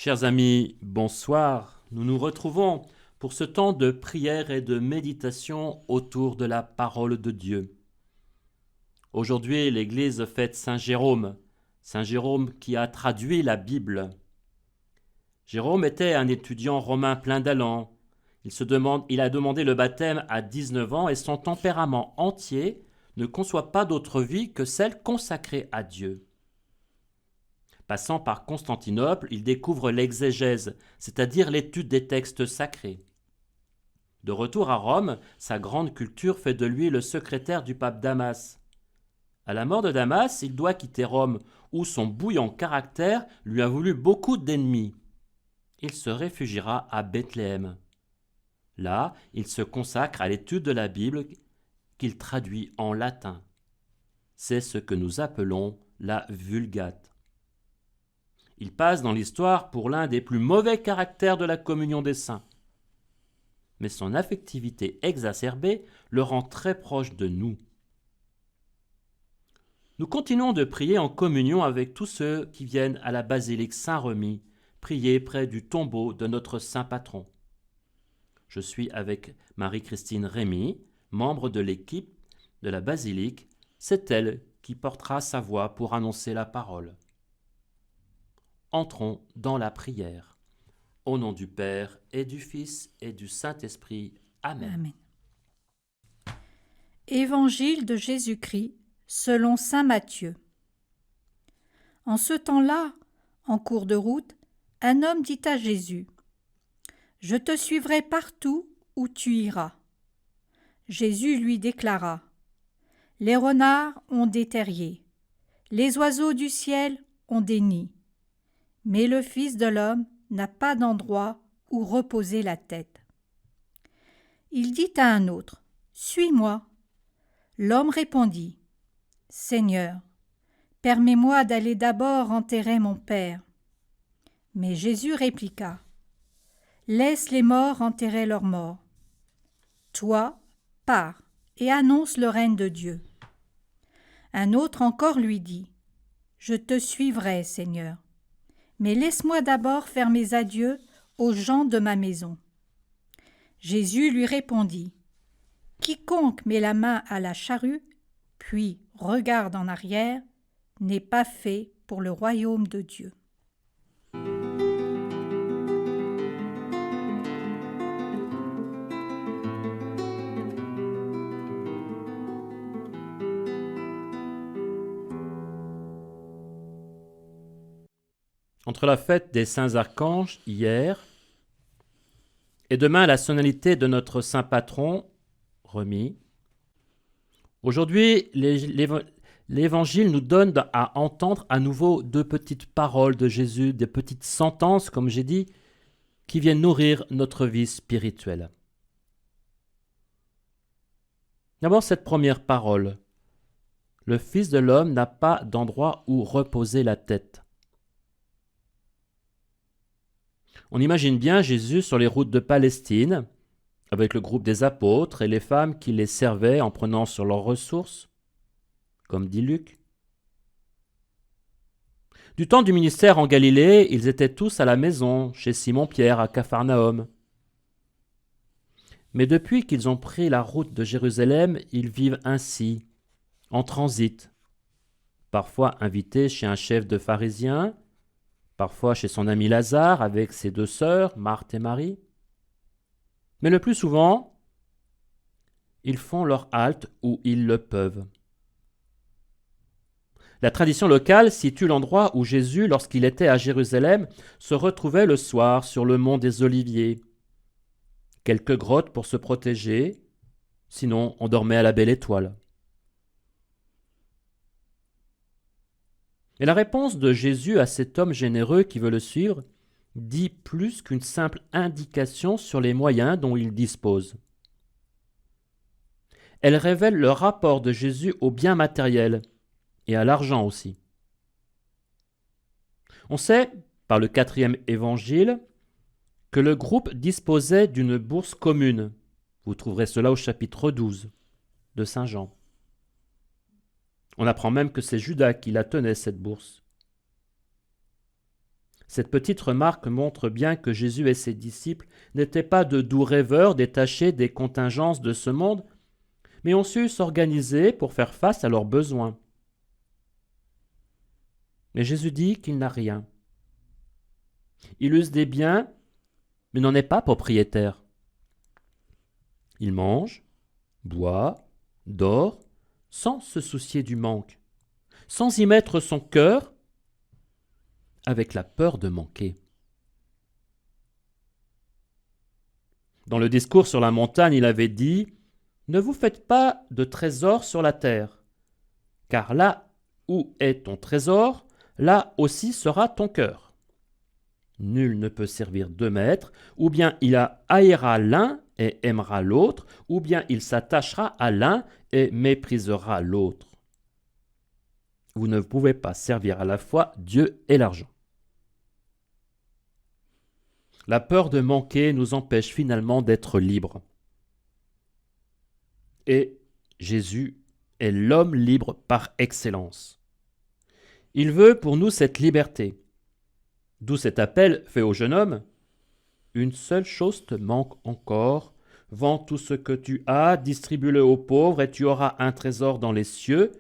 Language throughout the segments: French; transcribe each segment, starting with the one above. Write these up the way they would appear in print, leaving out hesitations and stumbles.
Chers amis, bonsoir. Nous nous retrouvons pour ce temps de prière et de méditation autour de la parole de Dieu. Aujourd'hui, l'Église fête Saint Jérôme qui a traduit la Bible. Jérôme était un étudiant romain plein d'allant. Il a demandé le baptême à 19 ans et son tempérament entier ne conçoit pas d'autre vie que celle consacrée à Dieu. Passant par Constantinople, il découvre l'exégèse, c'est-à-dire l'étude des textes sacrés. De retour à Rome, sa grande culture fait de lui le secrétaire du pape Damas. À la mort de Damas, il doit quitter Rome, où son bouillant caractère lui a voulu beaucoup d'ennemis. Il se réfugiera à Bethléem. Là, il se consacre à l'étude de la Bible qu'il traduit en latin. C'est ce que nous appelons la Vulgate. Il passe dans l'histoire pour l'un des plus mauvais caractères de la communion des saints. Mais son affectivité exacerbée le rend très proche de nous. Nous continuons de prier en communion avec tous ceux qui viennent à la basilique Saint-Remi, prier près du tombeau de notre saint patron. Je suis avec Marie-Christine Rémy, membre de l'équipe de la basilique. C'est elle qui portera sa voix pour annoncer la parole. Entrons dans la prière. Au nom du Père et du Fils et du Saint-Esprit. Amen. Amen. Évangile de Jésus-Christ selon saint Matthieu. En ce temps-là, en cours de route, un homme dit à Jésus : « Je te suivrai partout où tu iras. » Jésus lui déclara : « Les renards ont des terriers, les oiseaux du ciel ont des nids, mais le Fils de l'homme n'a pas d'endroit où reposer la tête. » Il dit à un autre : « Suis-moi. » L'homme répondit : « Seigneur, permets-moi d'aller d'abord enterrer mon père. » Mais Jésus répliqua : « Laisse les morts enterrer leurs morts. Toi, pars et annonce le règne de Dieu. » Un autre encore lui dit : « Je te suivrai, Seigneur, mais laisse-moi d'abord faire mes adieux aux gens de ma maison. » Jésus lui répondit : « Quiconque met la main à la charrue, puis regarde en arrière, n'est pas fait pour le royaume de Dieu. » Entre la fête des saints archanges, hier, et demain la solennité de notre saint patron, Remi, aujourd'hui l'Évangile nous donne à entendre à nouveau deux petites paroles de Jésus, des petites sentences, comme j'ai dit, qui viennent nourrir notre vie spirituelle. D'abord cette première parole. Le Fils de l'homme n'a pas d'endroit où reposer la tête. On imagine bien Jésus sur les routes de Palestine, avec le groupe des apôtres et les femmes qui les servaient en prenant sur leurs ressources, comme dit Luc. Du temps du ministère en Galilée, ils étaient tous à la maison, chez Simon-Pierre, à Capharnaüm. Mais depuis qu'ils ont pris la route de Jérusalem, ils vivent ainsi, en transit, parfois invités chez un chef de pharisiens, parfois chez son ami Lazare avec ses deux sœurs, Marthe et Marie. Mais le plus souvent, ils font leur halte où ils le peuvent. La tradition locale situe l'endroit où Jésus, lorsqu'il était à Jérusalem, se retrouvait le soir sur le mont des Oliviers. Quelques grottes pour se protéger, sinon on dormait à la belle étoile. Et la réponse de Jésus à cet homme généreux qui veut le suivre dit plus qu'une simple indication sur les moyens dont il dispose. Elle révèle le rapport de Jésus aux biens matériels et à l'argent aussi. On sait, par le 4e évangile, que le groupe disposait d'une bourse commune. Vous trouverez cela au chapitre 12 de Saint Jean. On apprend même que c'est Judas qui la tenait, cette bourse. Cette petite remarque montre bien que Jésus et ses disciples n'étaient pas de doux rêveurs détachés des contingences de ce monde, mais ont su s'organiser pour faire face à leurs besoins. Mais Jésus dit qu'il n'a rien. Il use des biens, mais n'en est pas propriétaire. Il mange, boit, dort, sans se soucier du manque, sans y mettre son cœur, avec la peur de manquer. Dans le discours sur la montagne, il avait dit « Ne vous faites pas de trésor sur la terre, car là où est ton trésor, là aussi sera ton cœur. Nul ne peut servir deux maîtres, ou bien il haïra l'un et aimera l'autre, ou bien il s'attachera à l'un et méprisera l'autre. Vous ne pouvez pas servir à la fois Dieu et l'argent. » La peur de manquer nous empêche finalement d'être libres. Et Jésus est l'homme libre par excellence. Il veut pour nous cette liberté. D'où cet appel fait au jeune homme. Une seule chose te manque encore. Vends tout ce que tu as, distribue-le aux pauvres et tu auras un trésor dans les cieux.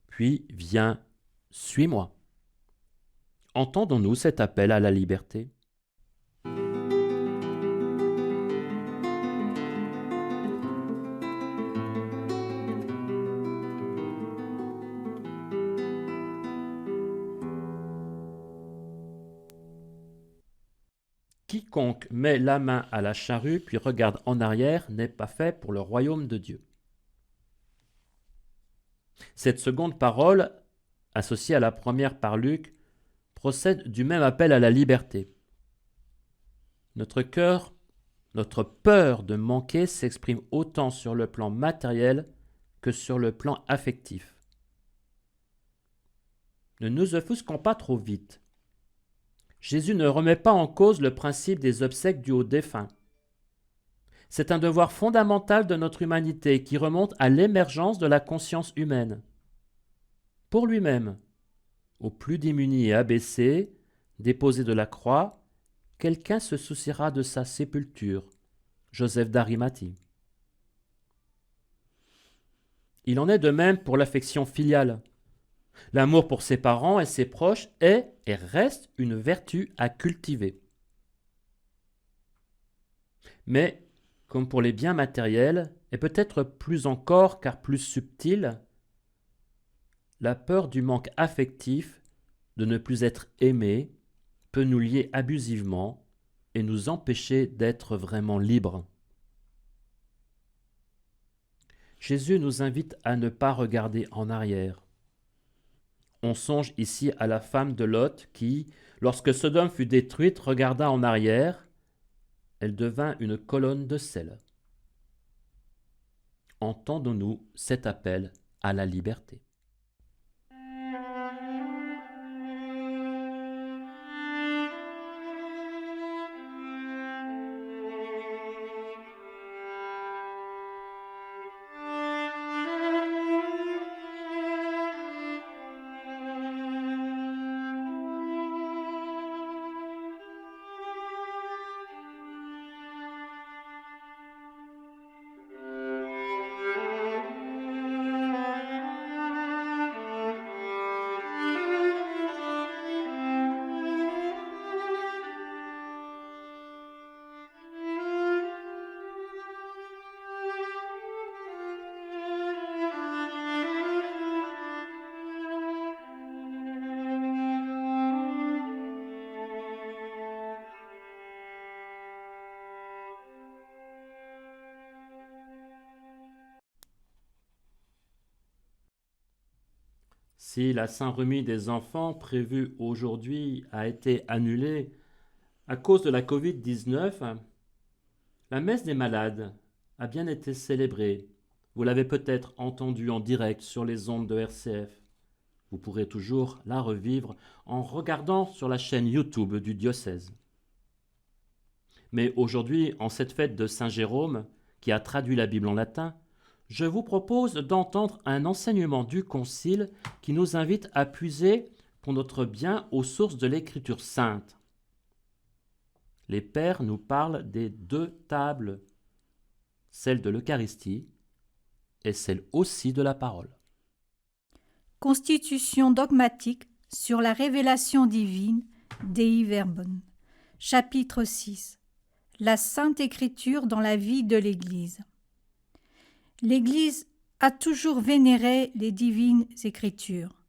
Puis viens, suis-moi. Entendons-nous cet appel à la liberté? Quiconque met la main à la charrue puis regarde en arrière n'est pas fait pour le royaume de Dieu. Cette seconde parole, associée à la première par Luc, procède du même appel à la liberté. Notre cœur, notre peur de manquer s'exprime autant sur le plan matériel que sur le plan affectif. Ne nous offusquons pas trop vite. Jésus ne remet pas en cause le principe des obsèques dues aux défunts. C'est un devoir fondamental de notre humanité qui remonte à l'émergence de la conscience humaine. Pour lui-même, au plus démuni et abaissé, déposé de la croix, quelqu'un se souciera de sa sépulture, Joseph d'Arimathie. Il en est de même pour l'affection filiale. L'amour pour ses parents et ses proches est et reste une vertu à cultiver. Mais, comme pour les biens matériels, et peut-être plus encore car plus subtile, la peur du manque affectif, de ne plus être aimé, peut nous lier abusivement et nous empêcher d'être vraiment libres. Jésus nous invite à ne pas regarder en arrière. On songe ici à la femme de Lot qui, lorsque Sodome fut détruite, regarda en arrière. Elle devint une colonne de sel. Entendons-nous cet appel à la liberté. Si la Saint-Remis des enfants prévue aujourd'hui a été annulée à cause de la Covid-19, la messe des malades a bien été célébrée. Vous l'avez peut-être entendue en direct sur les ondes de RCF. Vous pourrez toujours la revivre en regardant sur la chaîne YouTube du diocèse. Mais aujourd'hui, en cette fête de Saint Jérôme, qui a traduit la Bible en latin, je vous propose d'entendre un enseignement du Concile qui nous invite à puiser pour notre bien aux sources de l'Écriture sainte. les pères nous parlent des 2 tables, celle de l'Eucharistie et celle aussi de la parole. Constitution dogmatique sur la révélation divine, Dei Verbum. Chapitre 6. La Sainte Écriture dans la vie de l'Église. L'Église a toujours vénéré les divines Écritures,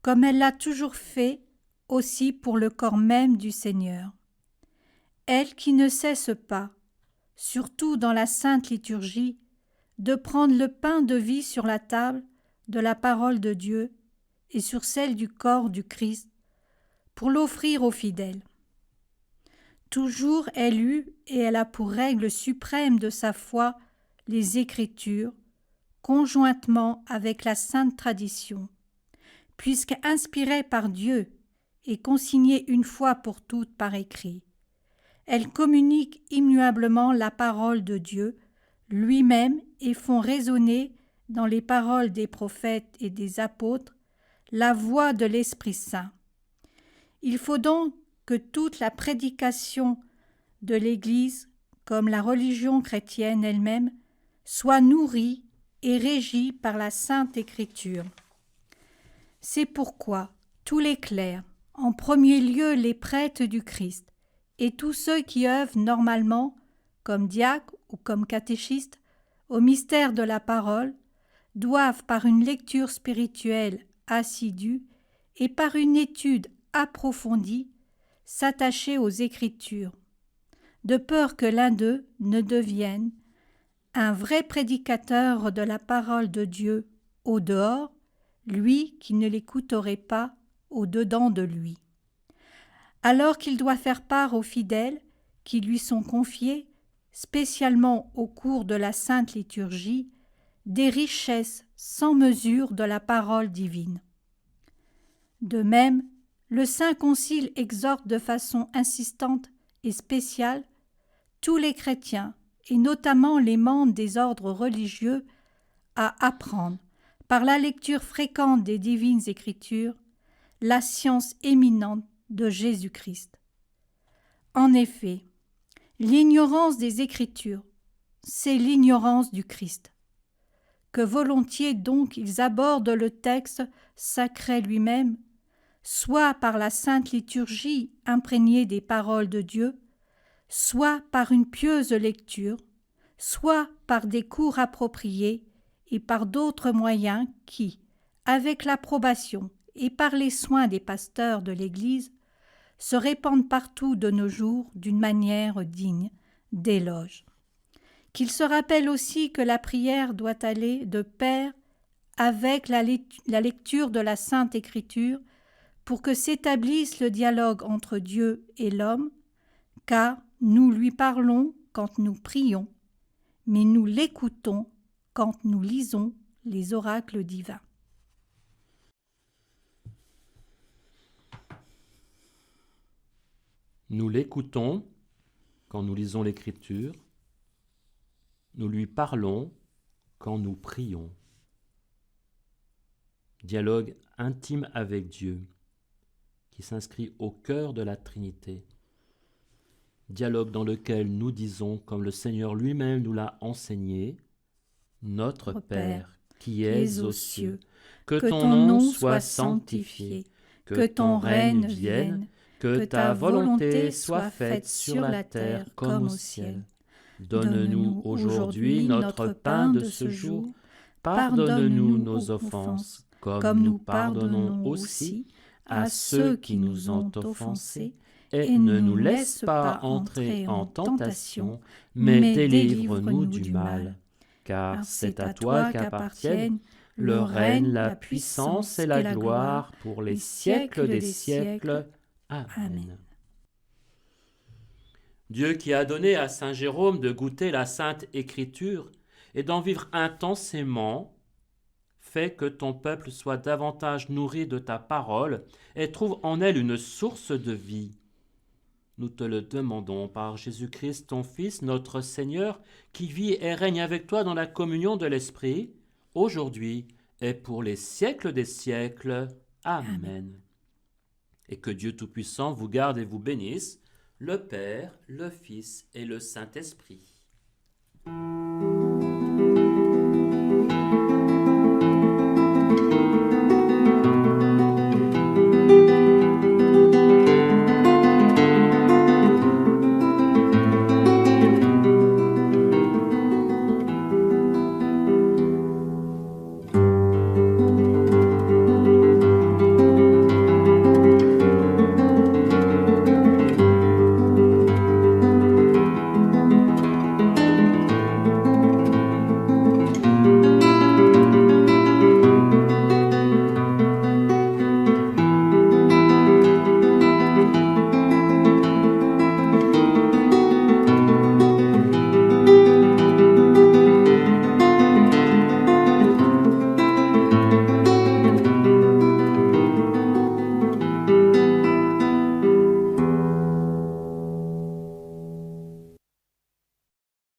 comme elle l'a toujours fait aussi pour le corps même du Seigneur. Elle qui ne cesse pas, surtout dans la Sainte Liturgie, de prendre le pain de vie sur la table de la parole de Dieu et sur celle du corps du Christ, pour l'offrir aux fidèles. Toujours elle eut et elle a pour règle suprême de sa foi les Écritures, conjointement avec la sainte tradition, puisque inspirée par Dieu et consignée une fois pour toutes par écrit. Elles communiquent immuablement la parole de Dieu lui-même et font résonner dans les paroles des prophètes et des apôtres la voix de l'Esprit Saint. Il faut donc que toute la prédication de l'Église, comme la religion chrétienne elle-même, soit nourrie et régie par la Sainte Écriture. C'est pourquoi tous les clercs, en premier lieu les prêtres du Christ, et tous ceux qui œuvrent normalement, comme diacres ou comme catéchistes, au mystère de la parole, doivent par une lecture spirituelle assidue et par une étude approfondie s'attacher aux Écritures, de peur que l'un d'eux ne devienne un vrai prédicateur de la parole de Dieu au dehors, lui qui ne l'écouterait pas au dedans de lui. Alors qu'il doit faire part aux fidèles qui lui sont confiés, spécialement au cours de la Sainte Liturgie, des richesses sans mesure de la parole divine. De même, le Saint Concile exhorte de façon insistante et spéciale tous les chrétiens, et notamment les membres des ordres religieux, à apprendre, par la lecture fréquente des divines Écritures, la science éminente de Jésus-Christ. En effet, l'ignorance des Écritures, c'est l'ignorance du Christ. Que volontiers donc ils abordent le texte sacré lui-même, soit par la sainte liturgie imprégnée des paroles de Dieu, soit par une pieuse lecture, soit par des cours appropriés et par d'autres moyens qui, avec l'approbation et par les soins des pasteurs de l'Église, se répandent partout de nos jours d'une manière digne d'éloge. Qu'il se rappelle aussi que la prière doit aller de pair avec la lecture de la Sainte Écriture pour que s'établisse le dialogue entre Dieu et l'homme, car nous lui parlons quand nous prions, mais nous l'écoutons quand nous lisons les oracles divins. Nous l'écoutons quand nous lisons l'Écriture, nous lui parlons quand nous prions. Dialogue intime avec Dieu, qui s'inscrit au cœur de la Trinité. Dialogue dans lequel nous disons, comme le Seigneur lui-même nous l'a enseigné, « Notre Père, qui es aux cieux, que ton nom soit sanctifié, que ton règne vienne, que ta volonté soit faite sur la terre comme au ciel. Donne-nous aujourd'hui notre pain de ce jour. Pardonne-nous nos offenses, comme nous pardonnons aussi à ceux qui nous ont offensés. Et ne nous laisse pas entrer en tentation, mais délivre-nous du mal. Car c'est à toi qu'appartiennent le règne, la puissance et la gloire pour les siècles des siècles. Amen. Dieu qui a donné à saint Jérôme de goûter la Sainte Écriture et d'en vivre intensément, fais que ton peuple soit davantage nourri de ta parole et trouve en elle une source de vie. Nous te le demandons par Jésus-Christ, ton Fils, notre Seigneur, qui vit et règne avec toi dans la communion de l'Esprit, aujourd'hui et pour les siècles des siècles. Amen. Et que Dieu Tout-Puissant vous garde et vous bénisse, le Père, le Fils et le Saint-Esprit.